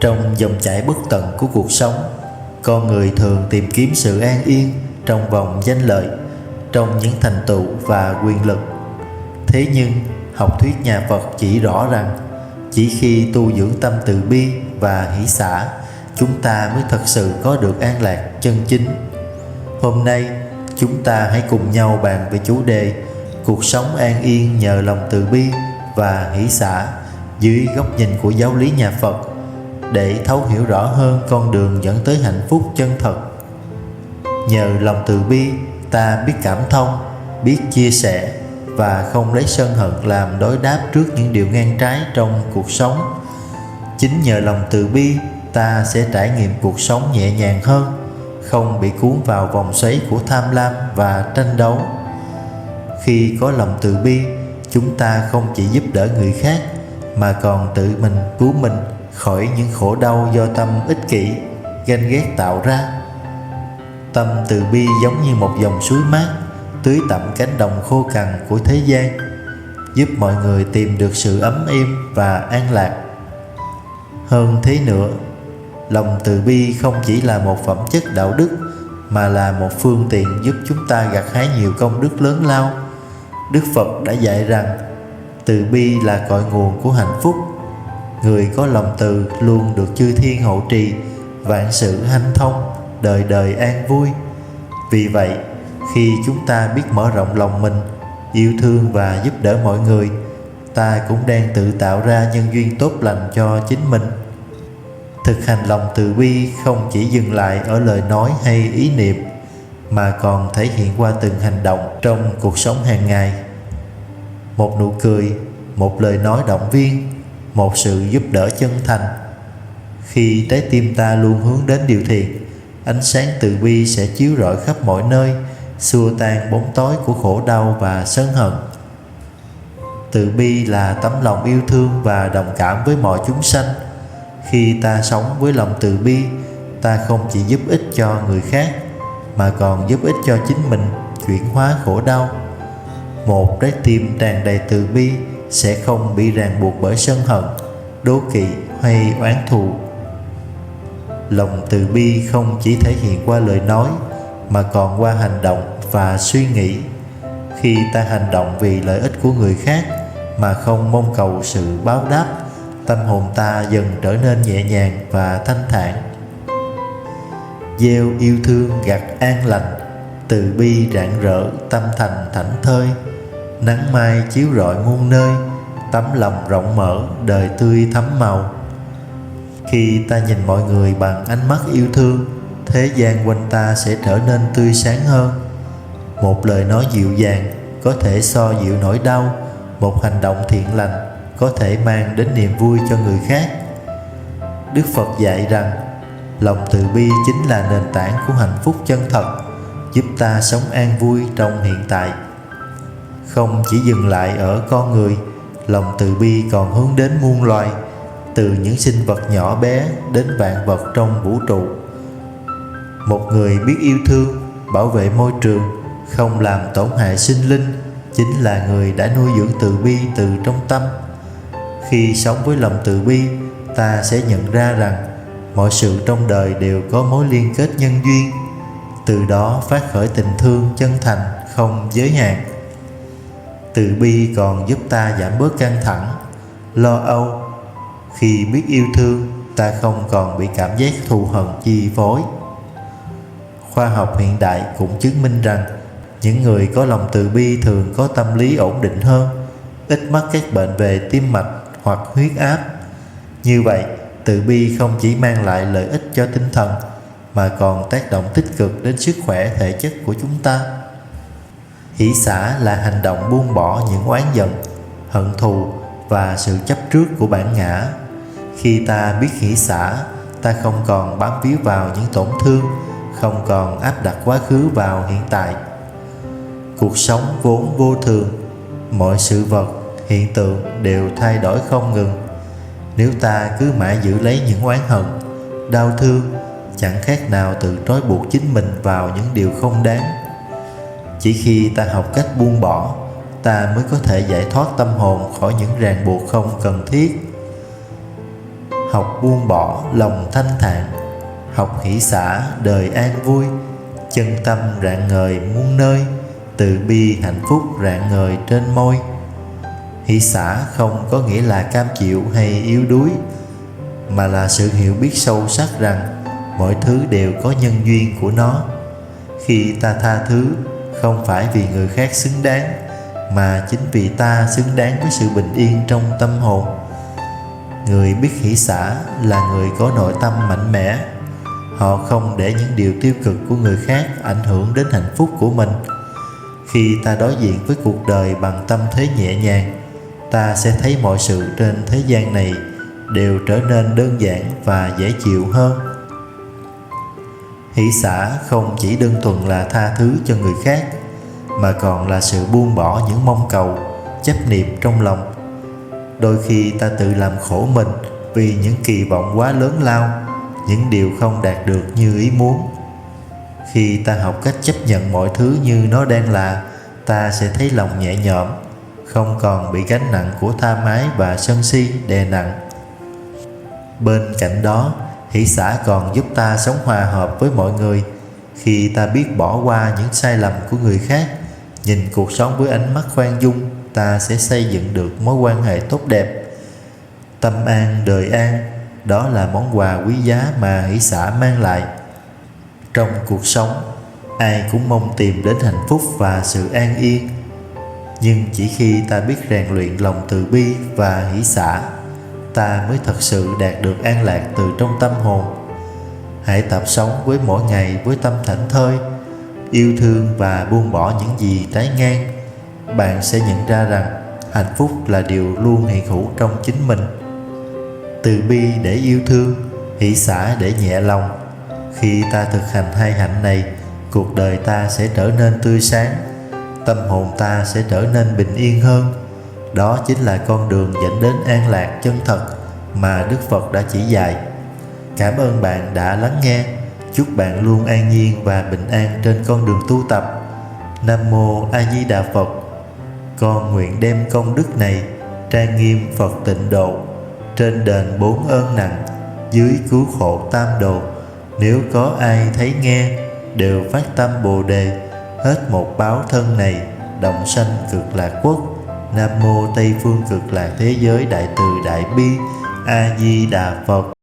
Trong dòng chảy bất tận của cuộc sống, con người thường tìm kiếm sự an yên trong vòng danh lợi, trong những thành tựu và quyền lực. Thế nhưng, học thuyết nhà Phật chỉ rõ rằng chỉ khi tu dưỡng tâm từ bi và hỷ xả, chúng ta mới thật sự có được an lạc chân chính. Hôm nay, chúng ta hãy cùng nhau bàn về chủ đề cuộc sống an yên nhờ lòng từ bi và hỷ xả dưới góc nhìn của giáo lý nhà Phật, để thấu hiểu rõ hơn con đường dẫn tới hạnh phúc chân thật. Nhờ lòng từ bi, ta biết cảm thông, biết chia sẻ và không lấy sân hận làm đối đáp trước những điều ngang trái trong cuộc sống. Chính nhờ lòng từ bi, ta sẽ trải nghiệm cuộc sống nhẹ nhàng hơn, không bị cuốn vào vòng xoáy của tham lam và tranh đấu. Khi có lòng từ bi, chúng ta không chỉ giúp đỡ người khác mà còn tự mình cứu mình khỏi những khổ đau do tâm ích kỷ, ganh ghét tạo ra. Tâm từ bi giống như một dòng suối mát tưới tẩm cánh đồng khô cằn của thế gian, giúp mọi người tìm được sự ấm êm và an lạc. Hơn thế nữa, lòng từ bi không chỉ là một phẩm chất đạo đức mà là một phương tiện giúp chúng ta gặt hái nhiều công đức lớn lao. Đức Phật đã dạy rằng từ bi là cội nguồn của hạnh phúc. Người có lòng từ luôn được chư thiên hộ trì, vạn sự hanh thông, đời đời an vui. Vì vậy, khi chúng ta biết mở rộng lòng mình, yêu thương và giúp đỡ mọi người, ta cũng đang tự tạo ra nhân duyên tốt lành cho chính mình. Thực hành lòng từ bi không chỉ dừng lại ở lời nói hay ý niệm, mà còn thể hiện qua từng hành động trong cuộc sống hàng ngày. Một nụ cười, một lời nói động viên, một sự giúp đỡ chân thành. Khi trái tim ta luôn hướng đến điều thiện, ánh sáng từ bi sẽ chiếu rọi khắp mọi nơi, xua tan bóng tối của khổ đau và sân hận. Từ bi là tấm lòng yêu thương và đồng cảm với mọi chúng sanh. Khi ta sống với lòng từ bi, ta không chỉ giúp ích cho người khác mà còn giúp ích cho chính mình chuyển hóa khổ đau. Một trái tim tràn đầy từ bi sẽ không bị ràng buộc bởi sân hận, đố kỵ hay oán thù. Lòng từ bi không chỉ thể hiện qua lời nói mà còn qua hành động và suy nghĩ. Khi ta hành động vì lợi ích của người khác mà không mong cầu sự báo đáp, tâm hồn ta dần trở nên nhẹ nhàng và thanh thản. Gieo yêu thương gặt an lành, từ bi rạng rỡ, tâm thành thảnh thơi. Nắng mai chiếu rọi muôn nơi, tấm lòng rộng mở, đời tươi thắm màu. Khi ta nhìn mọi người bằng ánh mắt yêu thương, thế gian quanh ta sẽ trở nên tươi sáng hơn. Một lời nói dịu dàng có thể xoa dịu nỗi đau, một hành động thiện lành có thể mang đến niềm vui cho người khác. Đức Phật dạy rằng lòng từ bi chính là nền tảng của hạnh phúc chân thật, giúp ta sống an vui trong hiện tại. Không chỉ dừng lại ở con người, lòng từ bi còn hướng đến muôn loài, từ những sinh vật nhỏ bé đến vạn vật trong vũ trụ. Một người biết yêu thương, bảo vệ môi trường, không làm tổn hại sinh linh, chính là người đã nuôi dưỡng từ bi từ trong tâm. Khi sống với lòng từ bi, ta sẽ nhận ra rằng mọi sự trong đời đều có mối liên kết nhân duyên, từ đó phát khởi tình thương chân thành không giới hạn. Từ bi còn giúp ta giảm bớt căng thẳng, lo âu. Khi biết yêu thương, ta không còn bị cảm giác thù hận chi phối. Khoa học hiện đại cũng chứng minh rằng những người có lòng từ bi thường có tâm lý ổn định hơn, ít mắc các bệnh về tim mạch hoặc huyết áp. Như vậy, từ bi không chỉ mang lại lợi ích cho tinh thần mà còn tác động tích cực đến sức khỏe thể chất của chúng ta. Hỷ xả là hành động buông bỏ những oán giận, hận thù và sự chấp trước của bản ngã. Khi ta biết hỷ xả, ta không còn bám víu vào những tổn thương, không còn áp đặt quá khứ vào hiện tại. Cuộc sống vốn vô thường, mọi sự vật, hiện tượng đều thay đổi không ngừng. Nếu ta cứ mãi giữ lấy những oán hận, đau thương, chẳng khác nào tự trói buộc chính mình vào những điều không đáng. Chỉ khi ta học cách buông bỏ, ta mới có thể giải thoát tâm hồn khỏi những ràng buộc không cần thiết. học buông bỏ lòng thanh thản, học hỷ xả đời an vui, chân tâm rạng ngời muôn nơi, từ bi hạnh phúc rạng ngời trên môi. Hỷ xả không có nghĩa là cam chịu hay yếu đuối, mà là sự hiểu biết sâu sắc rằng mọi thứ đều có nhân duyên của nó. Khi ta tha thứ, không phải vì người khác xứng đáng, mà chính vì ta xứng đáng với sự bình yên trong tâm hồn. Người biết hỷ xả là người có nội tâm mạnh mẽ. Họ không để những điều tiêu cực của người khác ảnh hưởng đến hạnh phúc của mình. Khi ta đối diện với cuộc đời bằng tâm thế nhẹ nhàng, ta sẽ thấy mọi sự trên thế gian này đều trở nên đơn giản và dễ chịu hơn. Hỷ xả không chỉ đơn thuần là tha thứ cho người khác, mà còn là sự buông bỏ những mong cầu, chấp niệm trong lòng. Đôi khi ta tự làm khổ mình vì những kỳ vọng quá lớn lao, những điều không đạt được như ý muốn. Khi ta học cách chấp nhận mọi thứ như nó đang là, ta sẽ thấy lòng nhẹ nhõm, không còn bị gánh nặng của tha mái và sân si đè nặng. Bên cạnh đó, hỷ xả còn giúp ta sống hòa hợp với mọi người. Khi ta biết bỏ qua những sai lầm của người khác, nhìn cuộc sống với ánh mắt khoan dung, ta sẽ xây dựng được mối quan hệ tốt đẹp. Tâm an đời an, đó là món quà quý giá mà hỷ xả mang lại. Trong cuộc sống, ai cũng mong tìm đến hạnh phúc và sự an yên. Nhưng chỉ khi ta biết rèn luyện lòng từ bi và hỷ xả, ta mới thật sự đạt được an lạc từ trong tâm hồn. Hãy tập sống với mỗi ngày với tâm thảnh thơi, yêu thương và buông bỏ những gì trái ngang. Bạn sẽ nhận ra rằng hạnh phúc là điều luôn hiện hữu trong chính mình. Từ bi để yêu thương, hỷ xả để nhẹ lòng. Khi ta thực hành hai hạnh này, cuộc đời ta sẽ trở nên tươi sáng, tâm hồn ta sẽ trở nên bình yên hơn. Đó chính là con đường dẫn đến an lạc chân thật mà Đức Phật đã chỉ dạy. Cảm ơn bạn đã lắng nghe. Chúc bạn luôn an nhiên và bình an trên con đường tu tập. Nam Mô A Di Đà Phật. Con nguyện đem công đức này trang nghiêm Phật tịnh độ, trên đền 4 ơn nặng, dưới cứu khổ tam đồ. Nếu có ai thấy nghe, đều phát tâm Bồ Đề, hết một báo thân này, đồng sanh cực lạc quốc. Nam Mô Tây Phương Cực Lạc Thế Giới Đại Từ Đại Bi A Di Đà Phật.